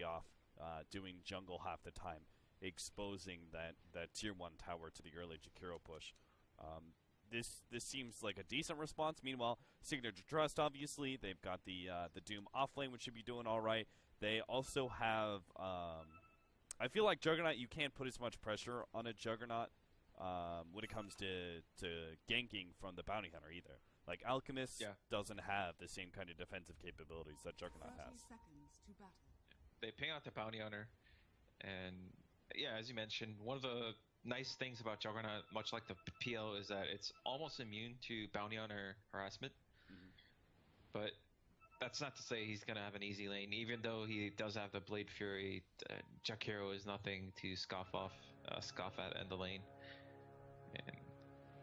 be off doing jungle half the time, exposing that tier 1 tower to the early Jakiro push. This seems like a decent response. Meanwhile, Signature Trust, obviously, they've got the Doom off lane, which should be doing all right. They also have, I feel like Juggernaut, you can't put as much pressure on a Juggernaut when it comes to ganking from the Bounty Hunter either. Like, Alchemist doesn't have the same kind of defensive capabilities that Juggernaut has. Seconds to battle. They ping out the Bounty Hunter, and yeah, as you mentioned, one of the nice things about Juggernaut, much like the PL, is that it's almost immune to Bounty Hunter harassment. But that's not to say he's going to have an easy lane. Even though he does have the Blade Fury, Jakiro is nothing to scoff at in the lane. And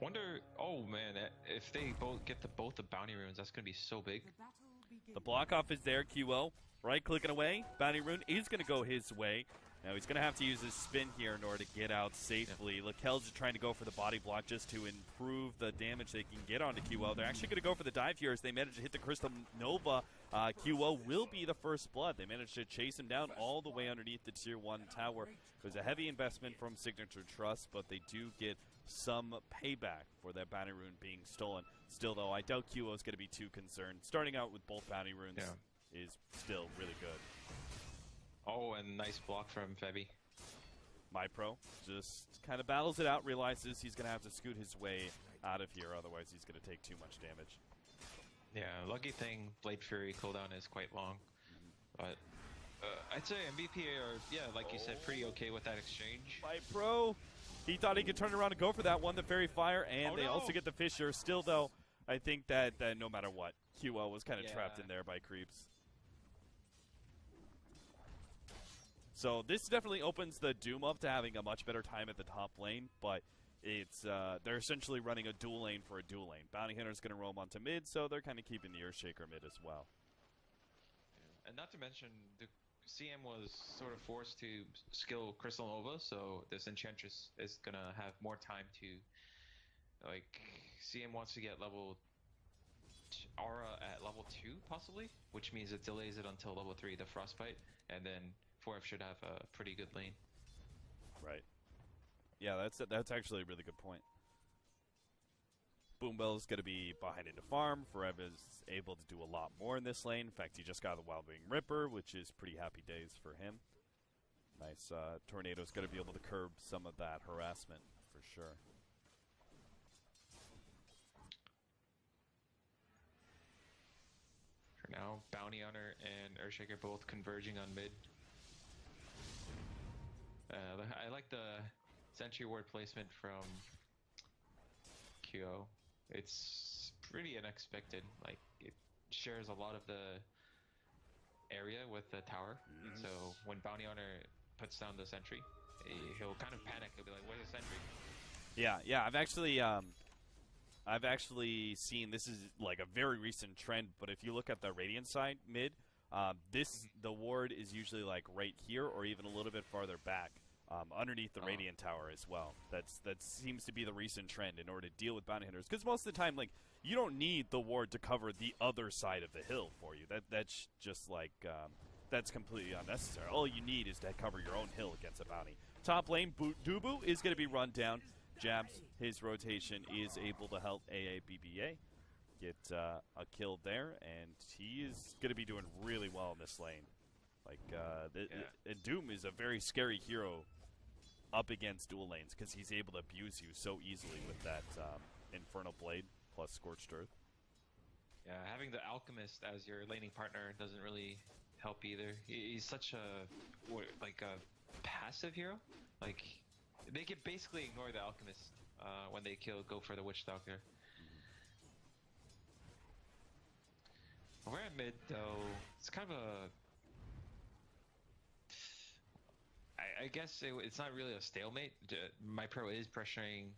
wonder, oh man, if they both get both the Bounty Runes, that's going to be so big. The block off is there, QO. Right clicking away. Bounty Rune is going to go his way. Now he's going to have to use his spin here in order to get out safely. Lakel's just trying to go for the body block just to improve the damage they can get onto QO. They're actually going to go for the dive here as they manage to hit the Crystal Nova. QO will be the first blood. They managed to chase him down all the way underneath the tier 1 tower. It was a heavy investment from Signature Trust, but they do get some payback for that Bounty Rune being stolen. Still, though, I doubt QO is going to be too concerned. Starting out with both Bounty Runes is still really good. Oh, and nice block from Febby. MyPro just kind of battles it out, realizes he's going to have to scoot his way out of here, otherwise he's going to take too much damage. Yeah, lucky thing, Blade Fury cooldown is quite long. But I'd say MVP are, yeah, like you said, pretty okay with that exchange. MyPro, he thought he could turn around and go for that one, the Fairy Fire, and they also get the Fissure. Still, though, I think that no matter what, QO was kind of trapped in there by creeps. So this definitely opens the Doom up to having a much better time at the top lane, but it's they're essentially running a dual lane for a dual lane. Bounty Hunter's going to roam onto mid, so they're kind of keeping the Earthshaker mid as well. And not to mention, the CM was sort of forced to skill Crystal Nova, so this Enchantress is going to have more time to, like, CM wants to get level Aura at level 2, possibly, which means it delays it until level 3, the Frostbite, and then 4F should have a pretty good lane. Right. Yeah, that's actually a really good point. Boombell's going to be behind into farm. Forev is able to do a lot more in this lane. In fact, he just got the Wild Wing Ripper, which is pretty happy days for him. Nice. Tornado's going to be able to curb some of that harassment for sure. For now, Bounty Hunter and Earthshaker both converging on mid. I like the Sentry Ward placement from QO. It's pretty unexpected. Like, it shares a lot of the area with the tower. So when Bounty Hunter puts down the Sentry, he'll kind of panic. He'll be like, "Where's the Sentry?" Yeah. I've actually seen, this is like a very recent trend, but if you look at the Radiant side mid, the ward is usually like right here or even a little bit farther back, underneath the Radiant Tower as well. That seems to be the recent trend in order to deal with Bounty Hunters, because most of the time, like, you don't need the ward to cover the other side of the hill for you. That's just like that's completely unnecessary. All you need is to cover your own hill against a bounty. Top lane, Dubu is going to be run down. Jabs, his rotation is able to help AABBA get a kill there, and he is going to be doing really well in this lane. Like, and Doom is a very scary hero up against dual lanes because he's able to abuse you so easily with that Infernal Blade plus Scorched Earth. Yeah, having the Alchemist as your laning partner doesn't really help either. He's such a passive hero. Like, they can basically ignore the Alchemist when they go for the Witch Doctor. We're at mid, though. It's kind of I guess it's not really a stalemate. MyPro is pressuring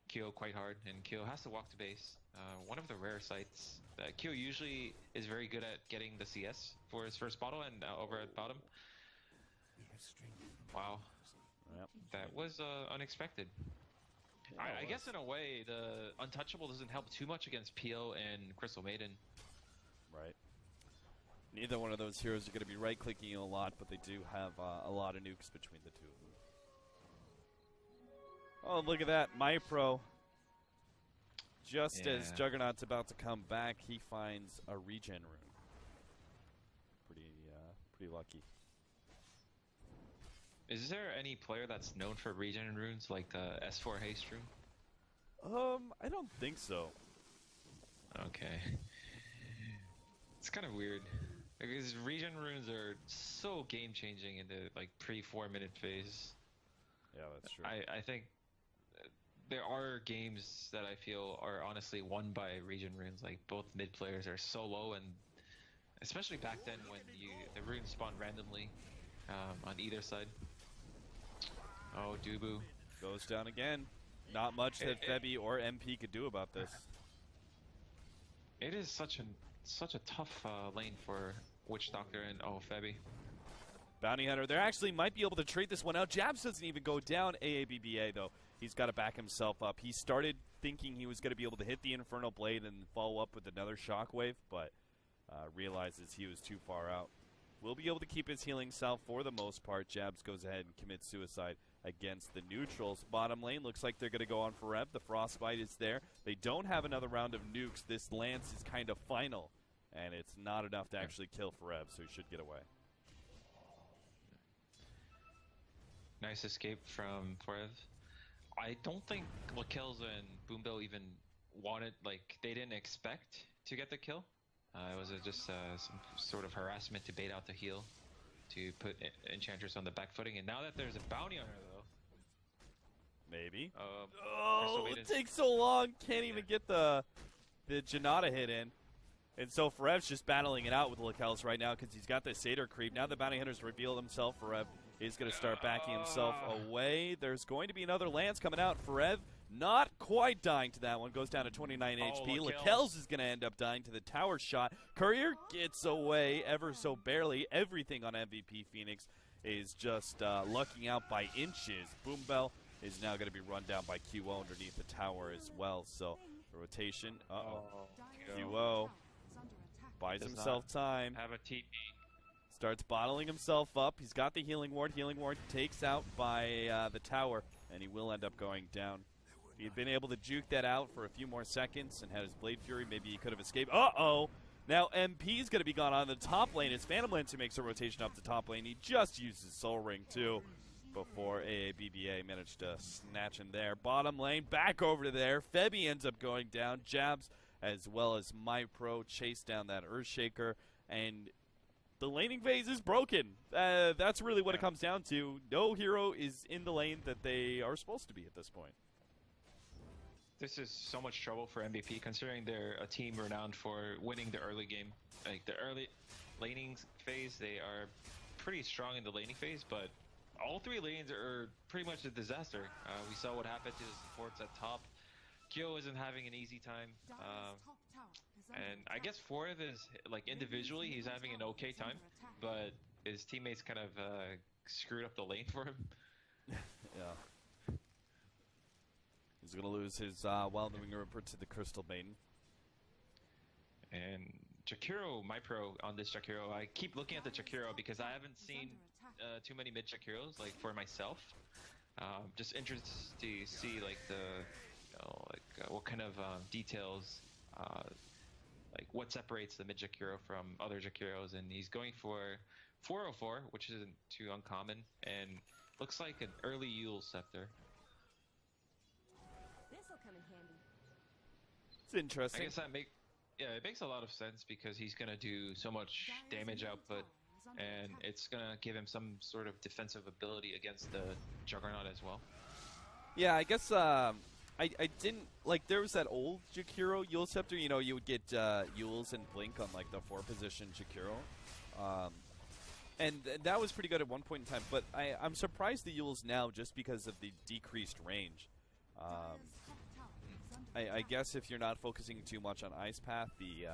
Kyo quite hard, and Kyo has to walk to base. One of the rare sites. Kyo usually is very good at getting the CS for his first bottle, and over at bottom. Wow. Yep. That was unexpected. Yeah, I guess in a way, the Untouchable doesn't help too much against PO and Crystal Maiden. Right. Neither one of those heroes are going to be right-clicking you a lot, but they do have a lot of nukes between the two of them. Oh, look at that. MyPro. Just as Juggernaut's about to come back, he finds a regen rune. Pretty lucky. Is there any player that's known for regen runes, like the S4 haste rune? I don't think so. Okay. It's kind of weird. Because regen runes are so game-changing in the like pre-4 minute phase. Yeah, that's true. I think there are games that I feel are honestly won by regen runes. Like both mid players are so low, and especially back then when the runes spawn randomly on either side. Oh, Dubu goes down again. Not much that Febby or MP could do about this. It is such a tough lane for Witch Doctor and Febby. Bounty Hunter, they actually might be able to trade this one out. Jabs doesn't even go down. AABBA, though, he's got to back himself up. He started thinking he was going to be able to hit the Infernal Blade and follow up with another Shockwave, but realizes he was too far out. Will be able to keep his healing self for the most part. Jabs goes ahead and commits suicide against the neutrals. Bottom lane looks like they're going to go on for Rev. The Frostbite is there. They don't have another round of nukes. This Lance is kind of final, and it's not enough to actually kill Forev, so he should get away. Nice escape from Forev. I don't think Lakelza and Boombill even wanted, like, they didn't expect to get the kill. It was just some sort of harassment to bait out the heal, to put Enchantress on the back footing. And now that there's a bounty on her, though. Maybe. Oh, it takes so long. Can't even get the Janata hit in. And so Forev's just battling it out with Lakels right now because he's got the Satyr creep. Now the bounty hunter's revealed himself. Forev is going to start backing himself away. There's going to be another Lance coming out. Forev not quite dying to that one. Goes down to 29 HP. Lakels is going to end up dying to the tower shot. Courier gets away ever so barely. Everything on MVP Phoenix is just lucking out by inches. Boombell is now going to be run down by QO underneath the tower as well. So the rotation. QO buys himself time. Have a TP. Starts bottling himself up. He's got the healing ward. Healing ward takes out by the tower, and he will end up going down. If he had been able to juke that out for a few more seconds and had his Blade Fury, maybe he could have escaped. Uh-oh! Now MP's going to be gone on the top lane. It's Phantom Lance who makes a rotation up the top lane. He just uses Soul Ring, too, before AABBA managed to snatch him there. Bottom lane, back over to there. Febby ends up going down. Jabs, as well as MyPro, chase down that Earthshaker, and the laning phase is broken. That's really what it comes down to. No hero is in the lane that they are supposed to be at this point. This is so much trouble for MVP, considering they're a team renowned for winning the early game. Like, the early laning phase, they are pretty strong in the laning phase, but all three lanes are pretty much a disaster. We saw what happened to the supports at top. Kyo isn't having an easy time. And I guess Forev is, like, individually, he's having an okay time, but his teammates kind of screwed up the lane for him. Yeah. He's going to lose his Wild-Moving Ripper to the Crystal Maiden. And Jakiro, MyPro on this Jakiro, I keep looking at the Jakiro because I haven't seen too many mid Jakiros, like, for myself. Just interested to see, like, what kind of details, like what separates the mid Jakiro from other Jakiros, and he's going for 404, which isn't too uncommon, and looks like an early Yule Scepter. This'll come in handy. It's interesting. I guess it makes a lot of sense because he's gonna do so much damage output, and it's gonna give him some sort of defensive ability against the Juggernaut as well. Yeah, I guess I didn't, like, there was that old Jakiro Yule Scepter, you know, you would get Yules and Blink on, like, the 4-position Jakiro. And that was pretty good at one point in time, but I'm surprised the Yules now just because of the decreased range. I guess if you're not focusing too much on Ice Path, the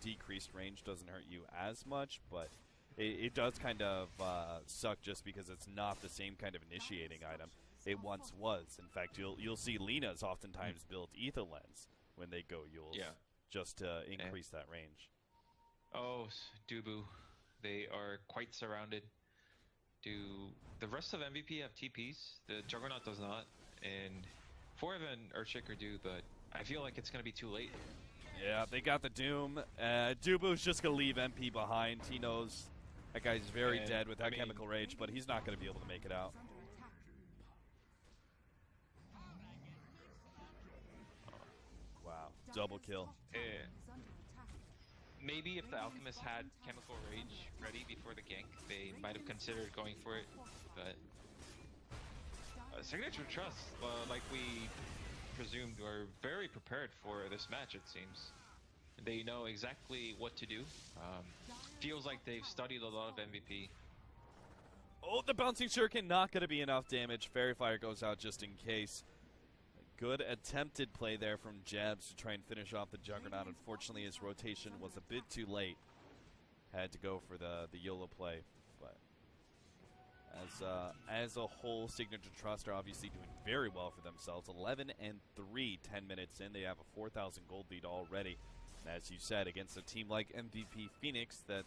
decreased range doesn't hurt you as much, but it does kind of suck just because it's not the same kind of initiating item it once was. In fact, you'll see Lena's oftentimes build Ether Lens when they go Yules, just to increase that range. Oh, Dubu. They are quite surrounded. Do the rest of MVP have TPs? The Juggernaut does not, and 4 of an Earthshaker do, but I feel like it's going to be too late. Yeah, they got the Doom. Dubu's just going to leave MP behind. He knows that guy's very dead with that Chemical Rage, but he's not going to be able to make it out. Wow, double kill. Maybe if the Alchemist had Chemical Rage ready before the gank, they might have considered going for it, but Signature Trust, like we presumed, were very prepared for this match, it seems. They know exactly what to do. Feels like they've studied a lot of MVP. Oh, the Bouncing Shuriken, not going to be enough damage. Fairy Fire goes out just in case. Good attempted play there from Jabs to try and finish off the Juggernaut. Unfortunately, his rotation was a bit too late. Had to go for the YOLO play. But as a whole, Signature Trust are obviously doing very well for themselves. 11-3, 10 minutes in. They have a 4,000 gold lead already. And as you said, against a team like MVP Phoenix, that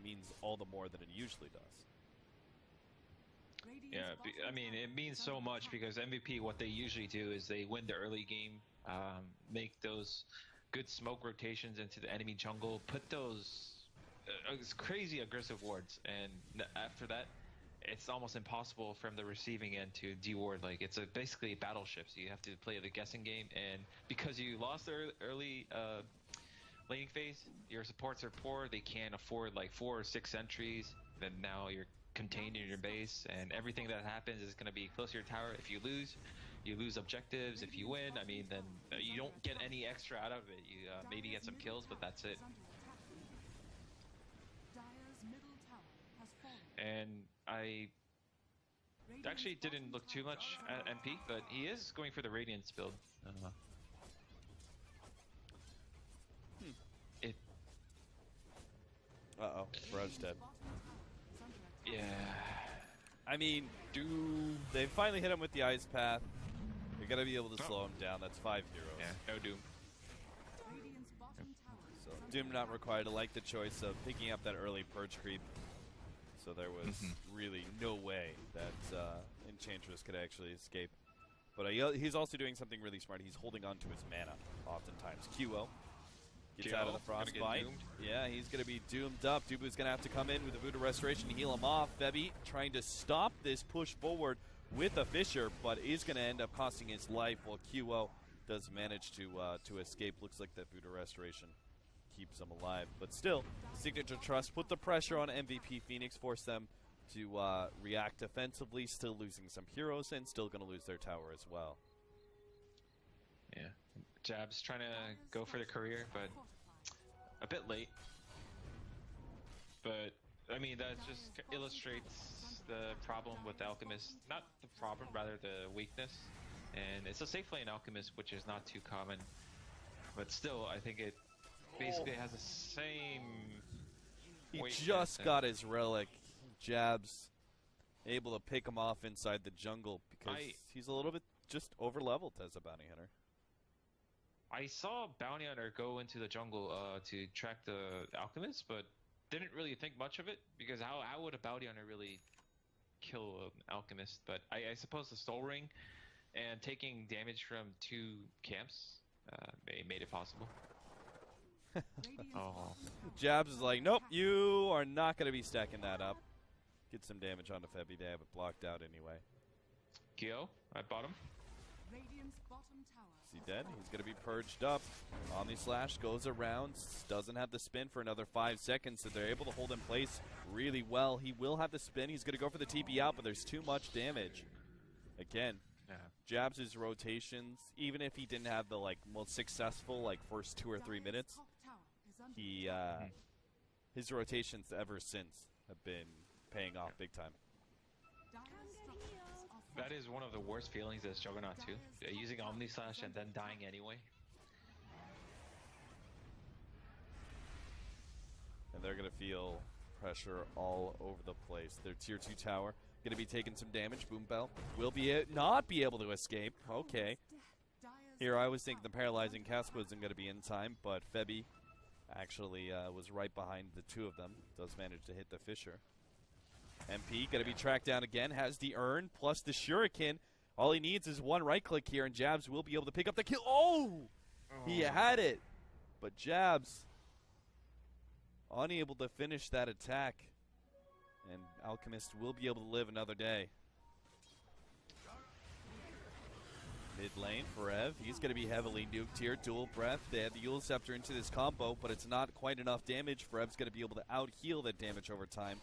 means all the more than it usually does. Yeah, I mean, it means so much because MVP, what they usually do is they win the early game, make those good smoke rotations into the enemy jungle, put those crazy aggressive wards, and after that, it's almost impossible from the receiving end to de-ward. Like, it's basically a battleship, so you have to play the guessing game, and because you lost the early laning phase, your supports are poor, they can't afford like 4 or 6 sentries, then now you're contained in your base, and everything that happens is going to be close to your tower. If you lose objectives. If you win, I mean, then you don't get any extra out of it. You maybe get some kills, but that's it. And I actually didn't look too much at MP, but he is going for the Radiance build. Uh-oh, Barrage dead. Yeah. I mean, they finally hit him with the Ice Path. You're going to be able to slow him down. That's 5 heroes. Yeah, no Doom. So Doom not required. I like the choice of picking up that early Purge creep. So there was really no way that Enchantress could actually escape. But he's also doing something really smart. He's holding on to his mana oftentimes. QO gets out of the Frostbite. Yeah, he's going to be doomed up. Dubu's going to have to come in with a Voodoo Restoration to heal him off. Febby trying to stop this push forward with a Fissure, but is going to end up costing his life while QO does manage to escape. Looks like that Voodoo Restoration keeps him alive. But still, Signature Trust put the pressure on MVP Phoenix, force them to react defensively, still losing some heroes, and still going to lose their tower as well. Yeah. Jabs trying to go for the career, but a bit late. But, I mean, that just illustrates the problem with Alchemist. Not the problem, rather the weakness. And it's a safe lane Alchemist, which is not too common. But still, I think it basically has the same He just got his relic. Jabs able to pick him off inside the jungle because he's a little bit just over-leveled as a bounty hunter. I saw Bounty Hunter go into the jungle to track the Alchemist, but didn't really think much of it because how would a Bounty Hunter really kill an Alchemist? But I suppose the Soul Ring and taking damage from 2 camps made it possible. Oh. Jabs is like, nope, you are not going to be stacking that up. Get some damage onto Febby. They have it blocked out anyway. Kyo at bottom. Is he dead? He's going to be purged up. Omni Slash goes around, doesn't have the spin for another 5 seconds, so they're able to hold in place really well. He will have the spin. He's going to go for the TP out, but there's too much damage. Again, Jabs' rotations, even if he didn't have the most successful first 2 or 3 minutes, he his rotations ever since have been paying off big time. That is one of the worst feelings as Juggernaut too. Using Omni Slash and then dying anyway. And they're going to feel pressure all over the place. Their tier 2 tower going to be taking some damage. Boom Bell will not be able to escape. Okay. Here I was thinking the paralyzing cast wasn't going to be in time, but Febby Actually was right behind the two of them. Does manage to hit the Fisher. MP going to be tracked down again. Has the Urn plus the Shuriken. All he needs is one right click here, and Jabs will be able to pick up the kill. Oh! He had it. But Jabs unable to finish that attack. And Alchemist will be able to live another day. Mid lane for Ev. He's going to be heavily nuked here. Dual breath. They had the Yule Scepter into this combo, but it's not quite enough damage. For Ev's going to be able to out heal that damage over time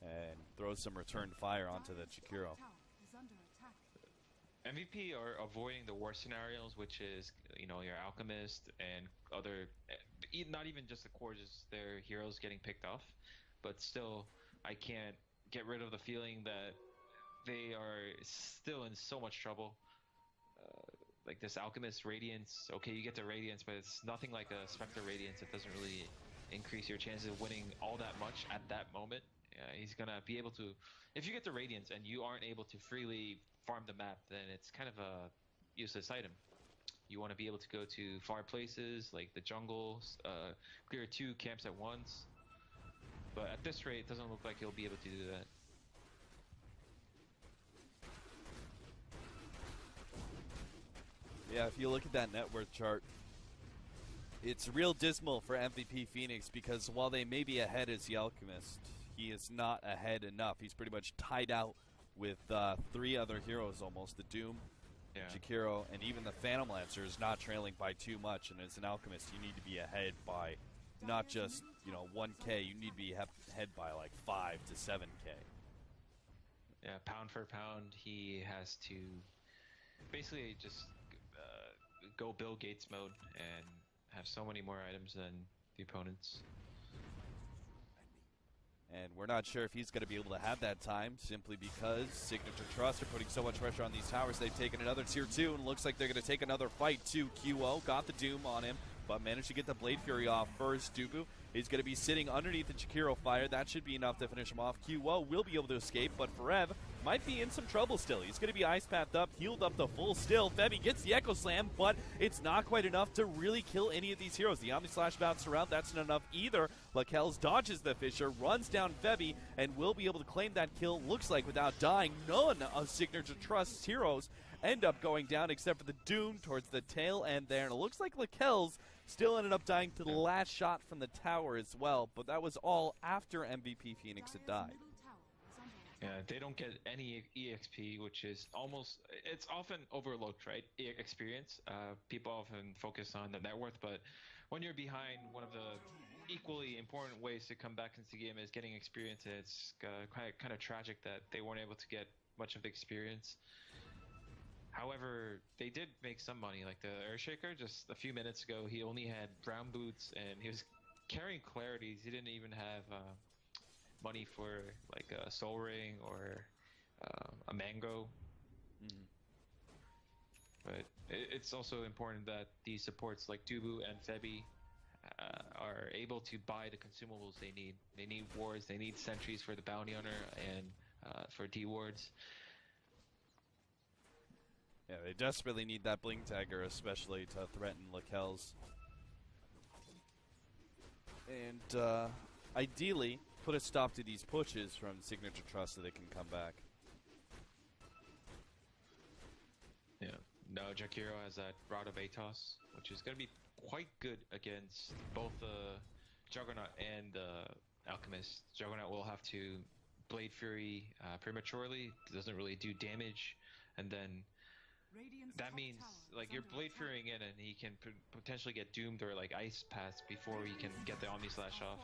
and throw some returned fire onto the Chikiro. MVP are avoiding the worst scenarios, which is, you know, your Alchemist and other, not even just the core, just their heroes getting picked off. But still, I can't get rid of the feeling that they are still in so much trouble. Like this Alchemist Radiance, okay, you get the Radiance, but it's nothing like a Spectre Radiance. It doesn't really increase your chances of winning all that much at that moment. He's gonna be able to, if you get the Radiance and you aren't able to freely farm the map, then it's kind of a useless item. You want to be able to go to far places like the jungle, clear 2 camps at once. But at this rate, it doesn't look like he'll be able to do that. Yeah, if you look at that net worth chart, it's real dismal for MVP Phoenix because while they may be ahead as the Alchemist, he is not ahead enough. He's pretty much tied out with 3 other heroes almost. The Doom, Jakiro, and even the Phantom Lancer is not trailing by too much. And as an Alchemist, you need to be ahead by not just, you know, 1K. You need to be ahead by like 5 to 7K. Yeah, pound for pound, he has to basically just go Bill Gates mode and have so many more items than the opponents. And we're not sure if he's going to be able to have that time simply because Signature Trust are putting so much pressure on these towers. They've taken another tier 2 and looks like they're going to take another fight too. QO got the Doom on him, but managed to get the Blade Fury off first. Dubu is going to be sitting underneath the Chikiro fire. That should be enough to finish him off. QO will be able to escape, but Forev might be in some trouble still. He's going to be ice pathed up, healed up to full still. Febby gets the Echo Slam, but it's not quite enough to really kill any of these heroes. The Omni Slash bounces around. That's not enough either. Lakels dodges the Fisher, runs down Febby, and will be able to claim that kill, looks like, without dying. None of Signature Trust's heroes end up going down except for the Doom towards the tail end there. And it looks like Lakels still ended up dying to the last shot from the tower as well, but that was all after MVP Phoenix had died. Yeah, they don't get any EXP, which is almost, it's often overlooked, right? Experience. People often focus on the net worth, but when you're behind, one of the equally important ways to come back into the game is getting experience. It's kind of tragic that they weren't able to get much of the experience. However, they did make some money. Like the Earthshaker, just a few minutes ago, he only had brown boots and he was carrying Clarities. He didn't even have money for like a Soul Ring or a Mango. But it's also important that these supports like Dubu and Febby are able to buy the consumables they need. They need wards, they need sentries for the Bounty Hunter and for D-wards. Yeah, they desperately need that Blink Dagger, especially to threaten Lakels. And ideally, put a stop to these pushes from Signature Trust so they can come back. Yeah, no, Jakiro has that Rod of Atos, which is going to be quite good against both the Juggernaut and Alchemist. Juggernaut will have to Blade Fury prematurely, doesn't really do damage, and then that means like you're Blade Furying in and he can potentially get doomed or like Ice Pass before he can get the Omni Slash off.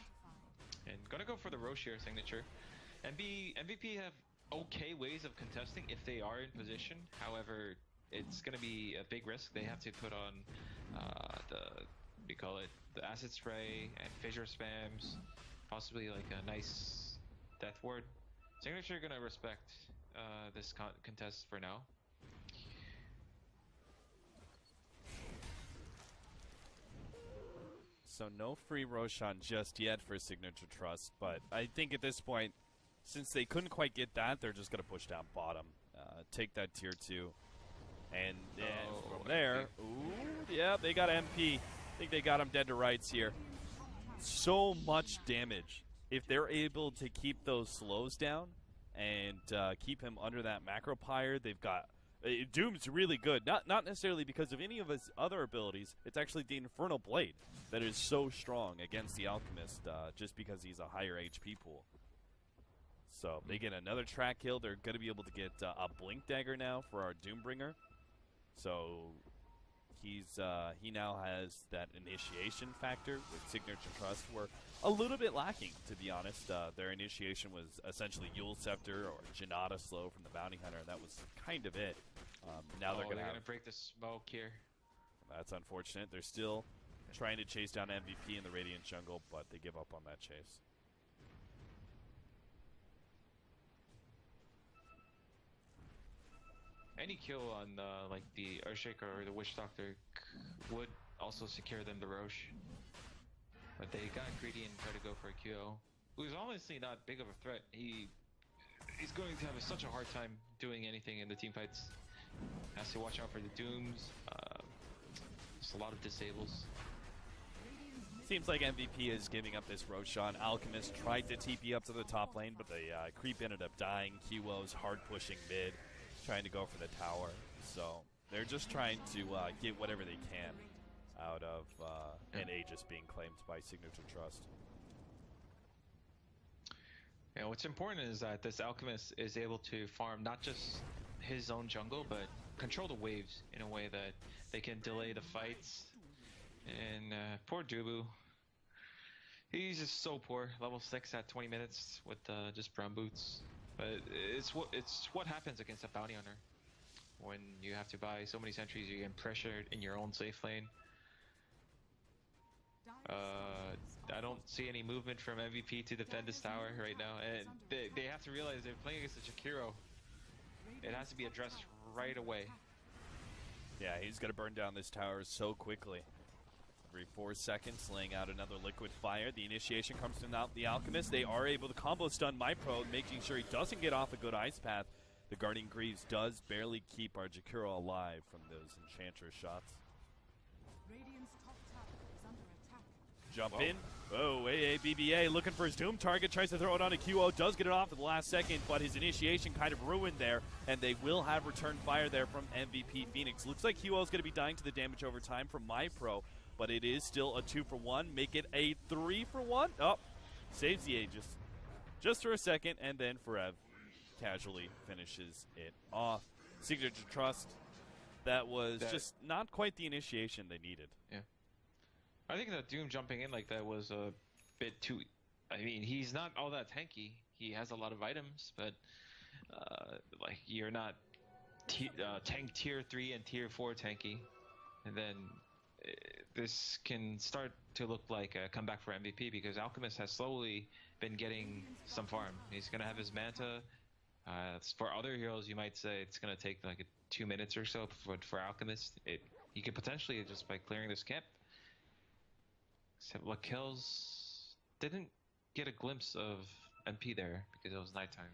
And gonna go for the Roshier signature. MVP have okay ways of contesting if they are in position. However, it's gonna be a big risk. They have to put on the acid spray and fissure spams, possibly like a nice death ward. Signature gonna respect this contest for now. So no free Roshan just yet for Signature Trust, but I think at this point, since they couldn't quite get that, they're just going to push down bottom, take that tier 2, and then from there, ooh, yeah, they got MP. I think they got him dead to rights here. so much damage. If they're able to keep those slows down and keep him under that macro pyre, they've got Doom's really good. Not necessarily because of any of his other abilities. It's actually the Infernal Blade that is so strong against the Alchemist, just because he's a higher HP pool. So they get another track kill. They're going to be able to get a Blink Dagger now for our Doombringer. So he now has that initiation factor with Signature Trust. We're a little bit lacking, to be honest. Their initiation was essentially Yule Scepter or Janata Slow from the Bounty Hunter, and that was kind of it. Now they're going to break the smoke here. That's unfortunate. They're still trying to chase down MVP in the Radiant jungle, but they give up on that chase. Any kill on like the Earthshaker or the Witch Doctor would also secure them the Roche. But they got greedy and tried to go for a QO. Who's honestly not big of a threat. He's going to have such a hard time doing anything in the team fights. Has to watch out for the Dooms. Just a lot of disables. Seems like MVP is giving up this Roshan. Alchemist tried to TP up to the top lane, but the creep ended up dying. QO's hard pushing mid, trying to go for the tower. So they're just trying to get whatever they can out of an Aegis being claimed by Signature Trust. Yeah, what's important is that this Alchemist is able to farm not just his own jungle, but control the waves in a way that they can delay the fights. And poor Dubu, he's just so poor. Level 6 at 20 minutes with just brown boots. But it's what happens against a bounty hunter. When you have to buy so many sentries, you get pressured in your own safe lane. I don't see any movement from MVP to defend this tower right now, and they have to realize they're playing against a Jakiro. It has to be addressed right away. Yeah, he's going to burn down this tower so quickly. Every 4 seconds, laying out another liquid fire. The initiation comes from the Alchemist. They are able to combo stun MyPro, making sure he doesn't get off a good ice path. The Guardian Greaves does barely keep our Jakiro alive from those Enchantress shots. Jump in. Oh, BBA looking for his Doom target. Tries to throw it on a QO. Does get it off at the last second, but his initiation kind of ruined there, and they will have return fire there from MVP Phoenix. Looks like QO is going to be dying to the damage over time from MyPro, but it is still a 2-for-1. Make it a 3-for-1. Oh, saves the Aegis just for a second, and then Forev casually finishes it off. Signature Trust, that was just not quite the initiation they needed. Yeah. I think that Doom jumping in like that was a bit too... I mean, he's not all that tanky. He has a lot of items, but like you're not tank tier 3 and tier 4 tanky. And then this can start to look like a comeback for MVP because Alchemist has slowly been getting some farm. He's going to have his Manta. For other heroes, you might say it's going to take like 2 minutes or so. For Alchemist, he could potentially, just by clearing this camp. Except Lakel's didn't get a glimpse of MP there because it was nighttime.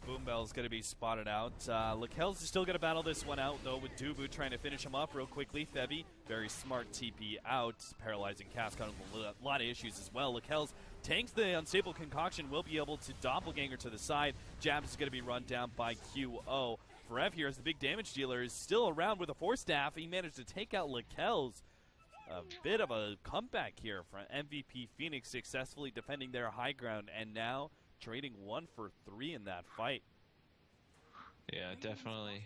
Boombell's going to be spotted out. Lakel's still going to battle this one out, though, with Dubu trying to finish him off real quickly. Febi, very smart TP out. Paralyzing cast, got a lot of issues as well. Lakel's tanks the Unstable Concoction, will be able to doppelganger to the side. Jabs is going to be run down by QO. Forev here as the big damage dealer is still around with a Force Staff. He managed to take out Lakel's. A bit of a comeback here from MVP Phoenix, successfully defending their high ground and now trading 1 for 3 in that fight. Yeah, definitely.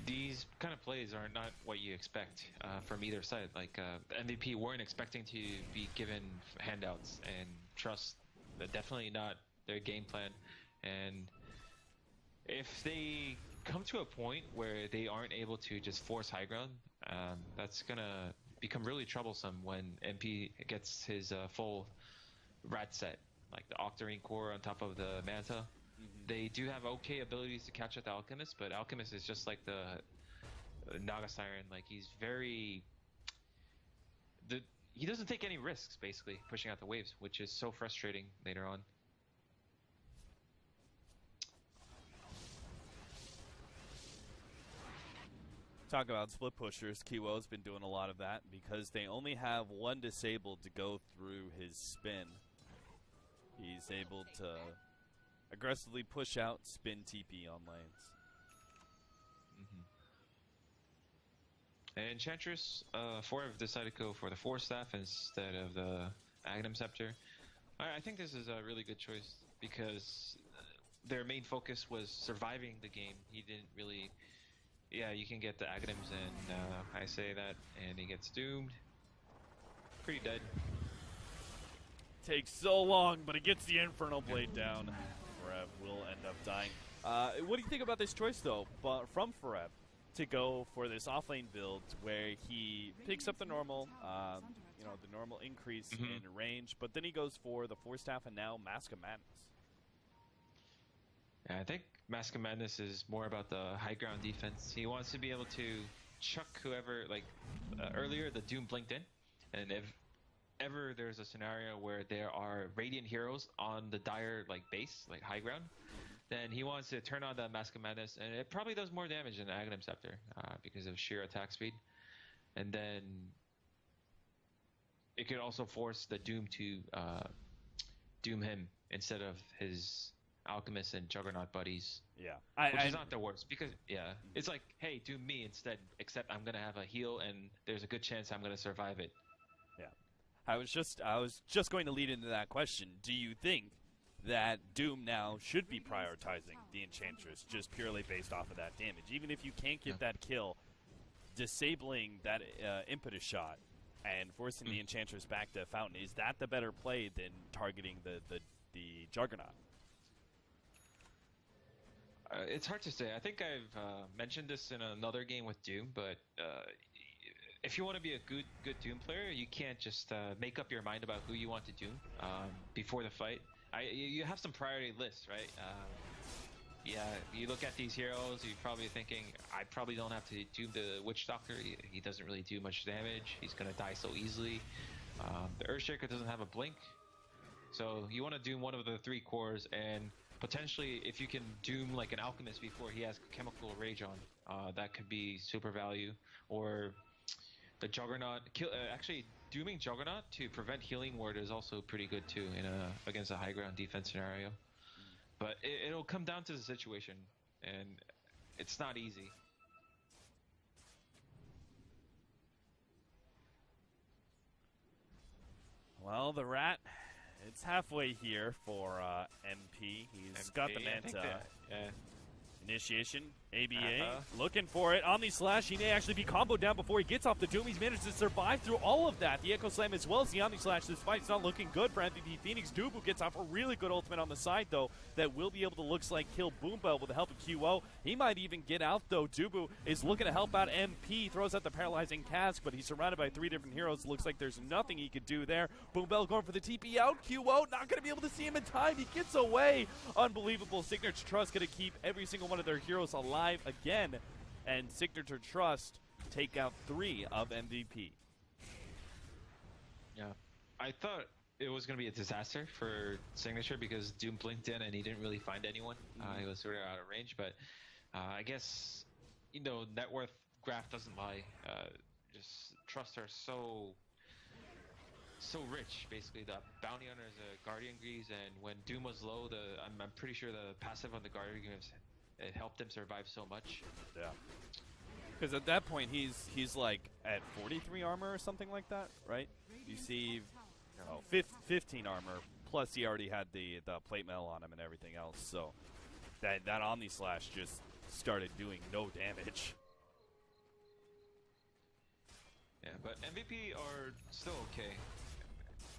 These kind of plays are not what you expect from either side. Like MVP weren't expecting to be given handouts, and Trust, definitely not their game plan. And if they come to a point where they aren't able to just force high ground, that's gonna become really troublesome when MP gets his full rat set, like the Octarine core on top of the Manta. Mm-hmm. They do have okay abilities to catch up the Alchemist, but Alchemist is just like the Naga Siren. Like he's very... he doesn't take any risks, basically, pushing out the waves, which is so frustrating later on. Talk about split pushers. Kiwo's been doing a lot of that because they only have one disabled to go through his spin. He's able to aggressively push out, spin TP on lanes. And Enchantress, 4 have decided to go for the Force Staff instead of the Aghanim Scepter. I think this is a really good choice because their main focus was surviving the game. He didn't really... Yeah, you can get the Aghanims, and I say that, and he gets doomed. Pretty dead. Takes so long, but he gets the Infernal Blade down. Forev will end up dying. What do you think about this choice, though, from Forev to go for this offlane build where he picks up the normal, the normal increase in range, but then he goes for the Force Staff and now Mask of Madness? Yeah, I think Mask of Madness is more about the high ground defense. He wants to be able to chuck whoever, like earlier the Doom blinked in, and if ever there's a scenario where there are Radiant heroes on the Dire base, like high ground, then he wants to turn on the Mask of Madness, and it probably does more damage than the Aghanim Scepter because of sheer attack speed. And then it could also force the Doom to doom him instead of his Alchemist and Juggernaut buddies. Yeah. Which is not the worst because, it's like, hey, doom me instead, except I'm going to have a heal and there's a good chance I'm going to survive it. Yeah. I was just going to lead into that question. Do you think that Doom now should be prioritizing the Enchantress just purely based off of that damage? Even if you can't get that kill, disabling that impetus shot and forcing the Enchantress back to Fountain, is that the better play than targeting the Juggernaut? It's hard to say. I think I've mentioned this in another game with Doom, but if you want to be a good Doom player, you can't just make up your mind about who you want to Doom before the fight. You have some priority lists, right? You look at these heroes, you're probably thinking, I probably don't have to Doom the Witch Doctor. He doesn't really do much damage. He's going to die so easily. The Earthshaker doesn't have a blink. So you want to Doom one of the 3 cores, and potentially if you can Doom like an Alchemist before he has Chemical Rage on, that could be super value. Or the Juggernaut, actually Dooming Juggernaut to prevent Healing Ward is also pretty good too against a high ground defense scenario. But it'll come down to the situation, and it's not easy. Well, the Rat, it's halfway here for MP. He's got the Manta. Initiation, ABA, looking for it. Omni Slash, he may actually be comboed down before he gets off the Doom. He's managed to survive through all of that. The Echo Slam as well as the Omni Slash. This fight's not looking good for MVP Phoenix. Dubu gets off a really good ultimate on the side, though, that will be able to, looks like, kill Boombell with the help of QO. He might even get out, though. Dubu is looking to help out MP. Throws out the Paralyzing Cask, but he's surrounded by 3 different heroes. Looks like there's nothing he could do there. Boombell going for the TP out. QO not going to be able to see him in time. He gets away. Unbelievable. Signature Trust going to keep every single one of their heroes alive again, and Signature Trust take out 3 of MVP. Yeah, I thought it was going to be a disaster for Signature because Doom blinked in and he didn't really find anyone. He was sort of out of range, but I guess, net worth graph doesn't lie. Just Trust are so rich, basically. The Bounty Hunter is a Guardian Greaves, and when Doom was low, I'm pretty sure the passive on the Guardian Greaves, it helped him survive so much. Yeah. Because at that point, he's like at 43 armor or something like that, right? You see 15 armor, plus he already had the plate mail on him and everything else. So that Omni Slash just started doing no damage. Yeah, but MVP are still okay.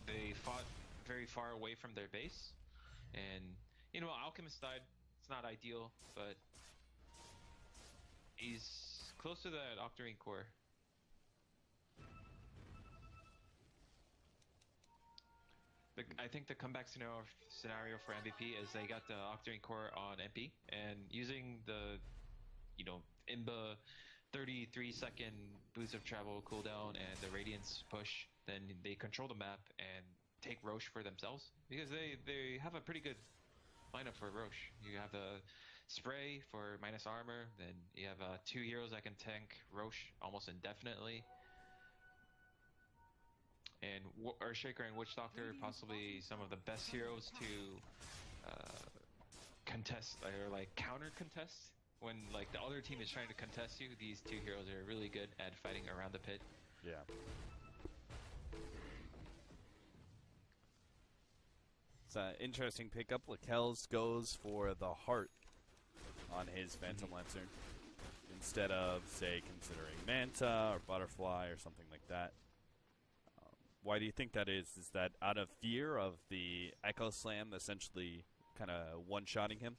They fought very far away from their base, and Alchemist died. It's not ideal, but he's close to that Octarine core. I think the comeback scenario for MVP is they got the Octarine core on MP, and using the Imba 33-second boost of travel cooldown and the Radiance push, then they control the map and take Roche for themselves, because they have a pretty good lineup for Roche. You have the Spray for minus armor. Then you have 2 heroes that can tank Roche almost indefinitely. And Earthshaker and Witch Doctor, possibly some of the best heroes to contest or like counter contest when like the other team is trying to contest you. These 2 heroes are really good at fighting around the pit. Yeah. It's an interesting pickup. Lakelz goes for the heart on his Phantom Lancer instead of, say, considering Manta or Butterfly or something like that. Why do you think that is? Is that out of fear of the Echo Slam essentially kind of one-shotting him?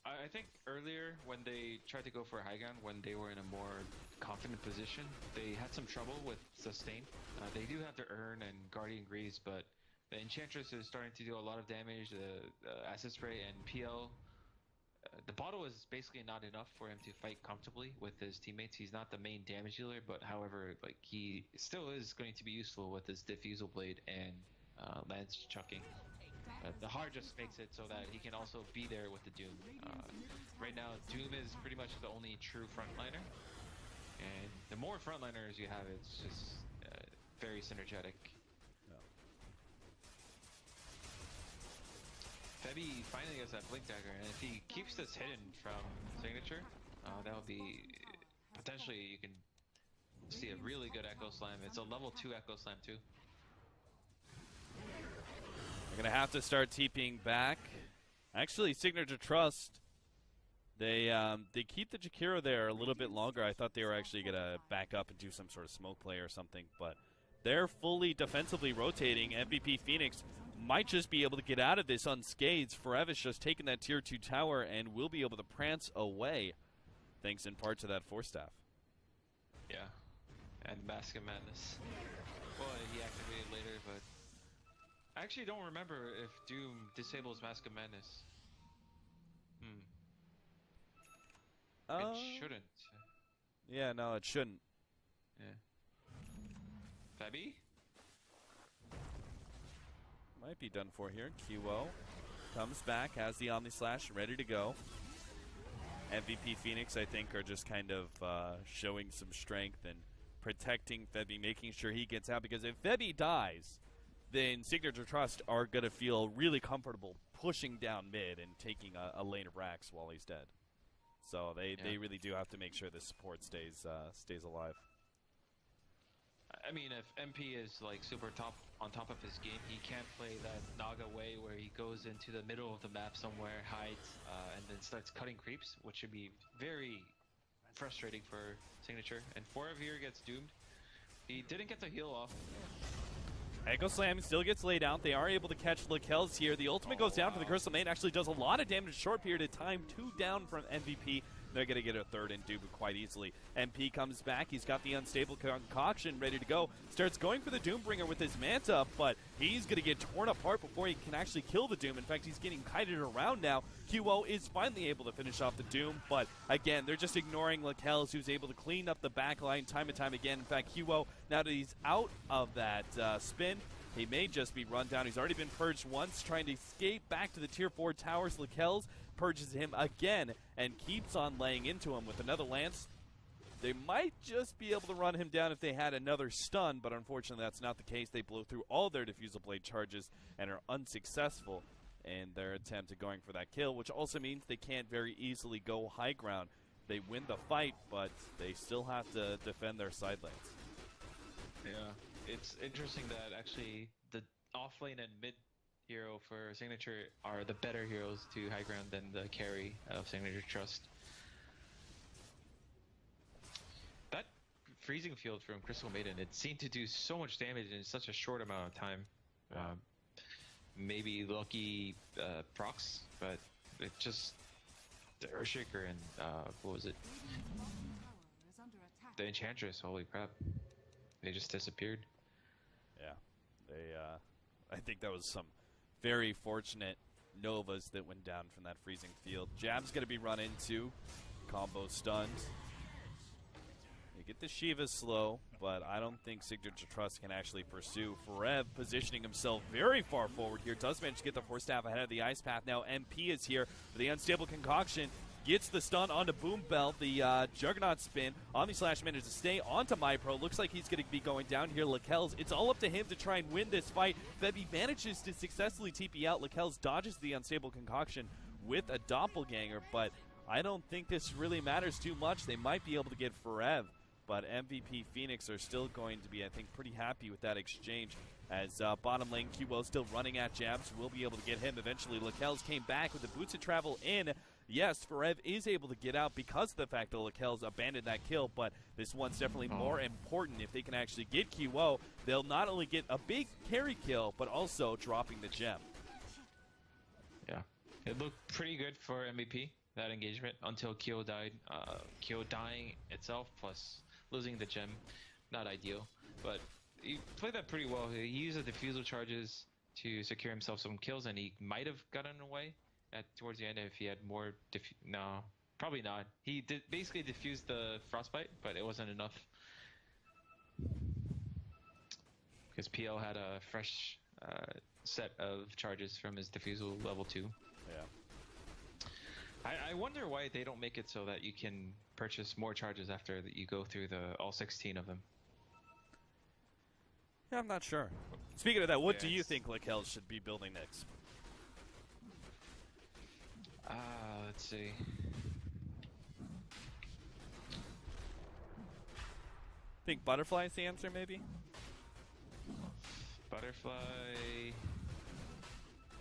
I think earlier when they tried to go for a high ground, when they were in a more confident position, they had some trouble with sustain. They do have the Urn and Guardian Greaves, but the Enchantress is starting to do a lot of damage. The Acid Spray and PL. The bottle is basically not enough for him to fight comfortably with his teammates. He's not the main damage dealer, but however, like he still is going to be useful with his Diffusal Blade and Lance chucking. The heart just makes it so that he can also be there with the Doom. Right now, Doom is pretty much the only true frontliner, and the more frontliners you have, it's just very synergetic. Febby finally gets that Blink Dagger, and if he keeps this hidden from Signature, that would be potentially, you can see a really good Echo Slam. It's a level 2 Echo Slam too. They're gonna have to start TPing back. Actually, Signature Trust, they keep the Jakiro there a little bit longer. I thought they were actually gonna back up and do some sort of smoke play or something, but they're fully defensively rotating. MVP Phoenix might just be able to get out of this unscathed. Forever's just taking that tier 2 tower and will be able to prance away, thanks in part to that Force Staff. Yeah, and Mask of Madness. Well, he activated later, but I actually don't remember if Doom disables Mask of Madness. It shouldn't. Yeah, no, it shouldn't. Yeah. Febby? Might be done for here. QO comes back, has the Omni Slash ready to go. MVP Phoenix, I think, are just kind of showing some strength and protecting Febby, making sure he gets out, because if Febby dies, then Signature Trust are going to feel really comfortable pushing down mid and taking a lane of racks while he's dead. So they really do have to make sure the support stays alive. I mean, if MP is like super on top of his game, he can't play that Naga way where he goes into the middle of the map somewhere, hides, and then starts cutting creeps, which should be very frustrating for Signature. And Forever here gets doomed. He didn't get the heal off. Echo Slam still gets laid out. They are able to catch Lakelz here. The ultimate goes down for the Crystal Main. Actually does a lot of damage in a short period of time. 2 down from MVP. They're going to get a 3rd and Doom quite easily. MP comes back. He's got the Unstable Concoction ready to go. Starts going for the Doombringer with his Manta, but he's going to get torn apart before he can actually kill the Doom. In fact, he's getting kited around now. QO is finally able to finish off the Doom, but again, they're just ignoring Lakelz, who's able to clean up the backline time and time again. In fact, QO, now that he's out of that spin, he may just be run down. He's already been purged once, trying to escape back to the tier 4 towers. Lakelz purges him again and keeps on laying into him with another Lance. They might just be able to run him down if they had another stun, but unfortunately that's not the case. They blow through all their Diffusal Blade charges and are unsuccessful in their attempt at going for that kill, which also means they can't very easily go high ground. They win the fight, but they still have to defend their side lanes. Yeah, it's interesting that actually the off lane and mid hero for Signature are the better heroes to high ground than the carry of Signature Trust. That freezing field from Crystal Maiden, it seemed to do so much damage in such a short amount of time. Maybe lucky procs, but it just, the Earthshaker and what was it? The Enchantress, holy crap. They just disappeared. Yeah, I think that was some very fortunate Novas that went down from that freezing field. Jab's going to be run into. Combo stunned. They get the Shiva slow, but I don't think Signature Trust can actually pursue. Forev positioning himself very far forward here. Does manage to get the Force Staff ahead of the Ice Path. Now MP is here for the Unstable Concoction. Gets the stun onto Boom Bell. The Juggernaut spin. Omni-Slash manages to stay onto MyPro. Looks like he's going to be going down here. Lakelz, it's all up to him to try and win this fight. Febby manages to successfully TP out. Lakelz dodges the Unstable Concoction with a Doppelganger, but I don't think this really matters too much. They might be able to get Forev, but MVP Phoenix are still going to be, I think, pretty happy with that exchange. As bottom lane, QO still running at jabs. We'll be able to get him eventually. Lakelz came back with the boots of travel in. Yes, Forev is able to get out because of the fact that Lakelz abandoned that kill, but this one's definitely more important. If they can actually get QO, they'll not only get a big carry kill, but also dropping the gem. Yeah, it looked pretty good for MVP, that engagement, until Kyo died. Kyo dying itself, plus losing the gem, not ideal. But he played that pretty well. He used the defusal charges to secure himself some kills, and he might have gotten away towards the end if he had more. No, probably not. He did basically diffused the frostbite, but it wasn't enough because PL had a fresh set of charges from his defusal level 2. Yeah. I wonder why they don't make it so that you can purchase more charges after that you go through all 16 of them. Yeah, I'm not sure. Speaking of that, what do you think Lakelz should be building next? Let's see. Think Butterfly is the answer, maybe? Butterfly.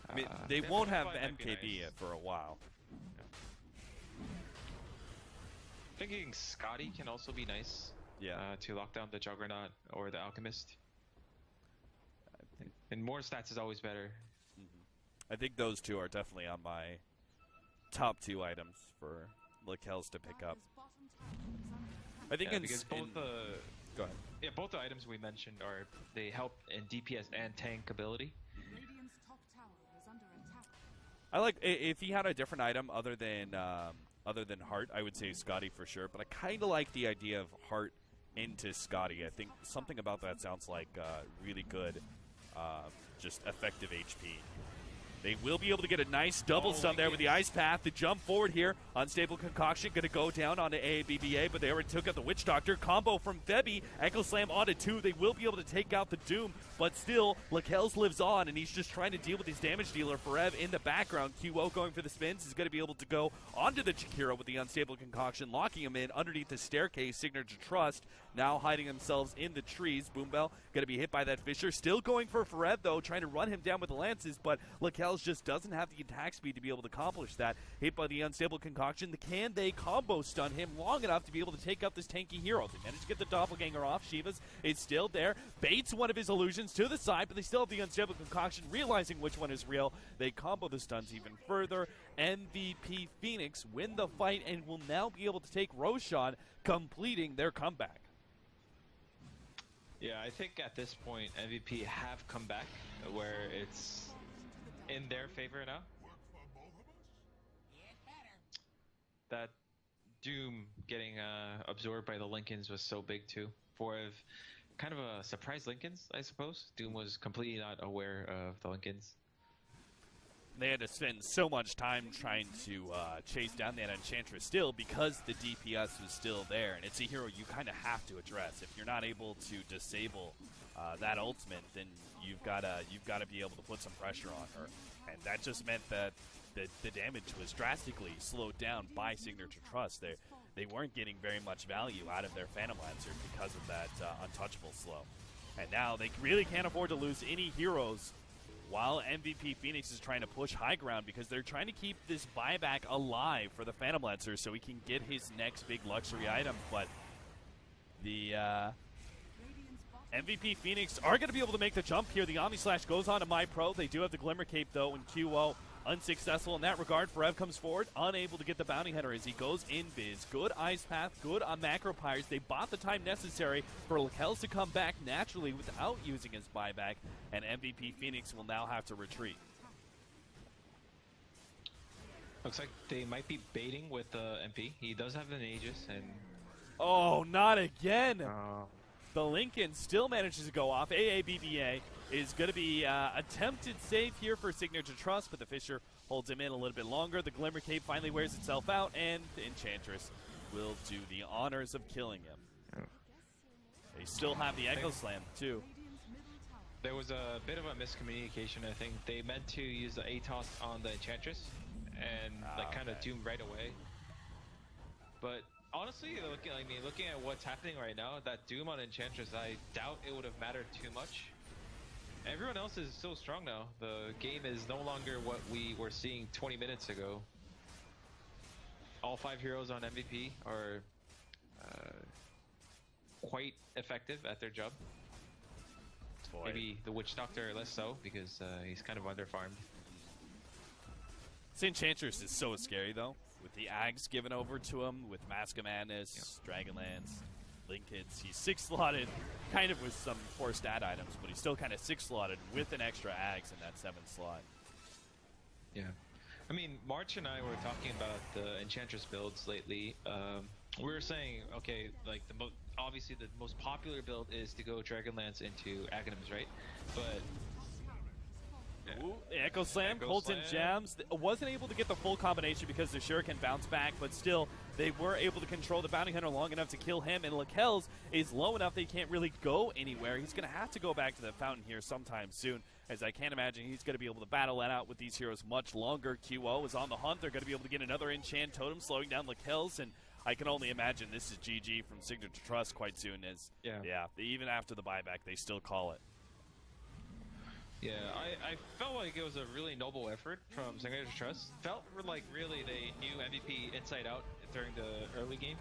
I mean, they won't have MKB nice for a while. Thinking Scotty can also be nice. Yeah. To lock down the Juggernaut or the Alchemist. I think, and more stats is always better. I think those two are definitely on my top 2 items for Lakelz to pick up. I think because both the go ahead. Yeah, both the items we mentioned they help in DPS and tank ability. I like if he had a different item other than Heart, I would say Scotty for sure. But I kind of like the idea of Heart into Scotty. I think something about that sounds like really good, just effective HP. They will be able to get a nice double stun there with the Ice Path. The jump forward here. Unstable Concoction going to go down onto AABBA, but they already took out the Witch Doctor. Combo from Febby. Echo Slam onto 2. They will be able to take out the Doom, but still, Lakelz lives on, and he's just trying to deal with his damage dealer, Forev, in the background. QO going for the spins is going to be able to go onto the Chikira with the Unstable Concoction, locking him in underneath the staircase. Signature Trust now hiding themselves in the trees. Boombell going to be hit by that Fisher. Still going for Forev, though, trying to run him down with the Lances, but Lakelz just doesn't have the attack speed to be able to accomplish that. Hit by the Unstable Concoction. Can they combo stun him long enough to be able to take out this tanky hero? They manage to get the Doppelganger off. Shiva's is still there. Baits one of his illusions to the side, but they still have the Unstable Concoction, realizing which one is real. They combo the stuns even further. MVP Phoenix win the fight and will now be able to take Roshan, completing their comeback. Yeah, I think at this point MVP have come back where it's in their favor now. That Doom getting absorbed by the Lincolns was so big too. For kind of a surprise Lincolns, I suppose. Doom was completely not aware of the Lincolns. They had to spend so much time trying to chase down that Enchantress still because the DPS was still there, and it's a hero you kind of have to address. If you're not able to disable that ultimate, then you've got to be able to put some pressure on her, and that just meant that the damage was drastically slowed down by Signature Trust. They weren't getting very much value out of their Phantom Lancer because of that untouchable slow, and now they really can't afford to lose any heroes while MVP Phoenix is trying to push high ground because they're trying to keep this buyback alive for the Phantom Lancer so he can get his next big luxury item. But the MVP Phoenix are going to be able to make the jump here. The Omni Slash goes on to MyPro. They do have the Glimmer Cape, though, and QO unsuccessful in that regard. Forev comes forward, unable to get the bounty hunter as he goes in biz. Good Ice Path, good on Macro Pyres. They bought the time necessary for Lakelz to come back naturally without using his buyback, and MVP Phoenix will now have to retreat. Looks like they might be baiting with the MP. He does have an Aegis, and Oh, not again. Oh. The Lincoln still manages to go off. AABBA is going to be attempted save here for Signature Trust, but the Fisher holds him in a little bit longer. The Glimmer Cape finally wears itself out, and the Enchantress will do the honors of killing him. They still have the Echo Slam, too. There was a bit of a miscommunication, I think. They meant to use the ATOS on the Enchantress and kind of doom right away. But honestly, looking at what's happening right now, that doom on Enchantress, I doubt it would have mattered too much. Everyone else is so strong now. The game is no longer what we were seeing 20 minutes ago. All 5 heroes on MVP are quite effective at their job. Boy. Maybe the Witch Doctor less so, because he's kind of underfarmed. This Enchantress is so scary, though. With the Ags given over to him, with Mask of Madness, Dragonlance, Lincolns. He's 6-slotted, kind of with some poor stat items, but he's still kind of 6-slotted with an extra Ags in that 7th slot. Yeah. I mean, March and I were talking about the Enchantress builds lately. We were saying, okay, like obviously the most popular build is to go Dragonlance into Aghanims, right? But Ooh, Echo Slam, Colton Jams. Wasn't able to get the full combination because the Shuriken bounced back, but still, they were able to control the Bounty Hunter long enough to kill him, and Lakel's is low enough that he can't really go anywhere. He's going to have to go back to the fountain here sometime soon, as I can't imagine he's going to be able to battle that out with these heroes much longer. QO is on the hunt. They're going to be able to get another Enchant Totem, slowing down Lakel's, and I can only imagine this is GG from Signature Trust quite soon, as, even after the buyback, they still call it. Yeah, I felt like it was a really noble effort from Signature Trust. Felt like really they knew MVP inside out during the early game.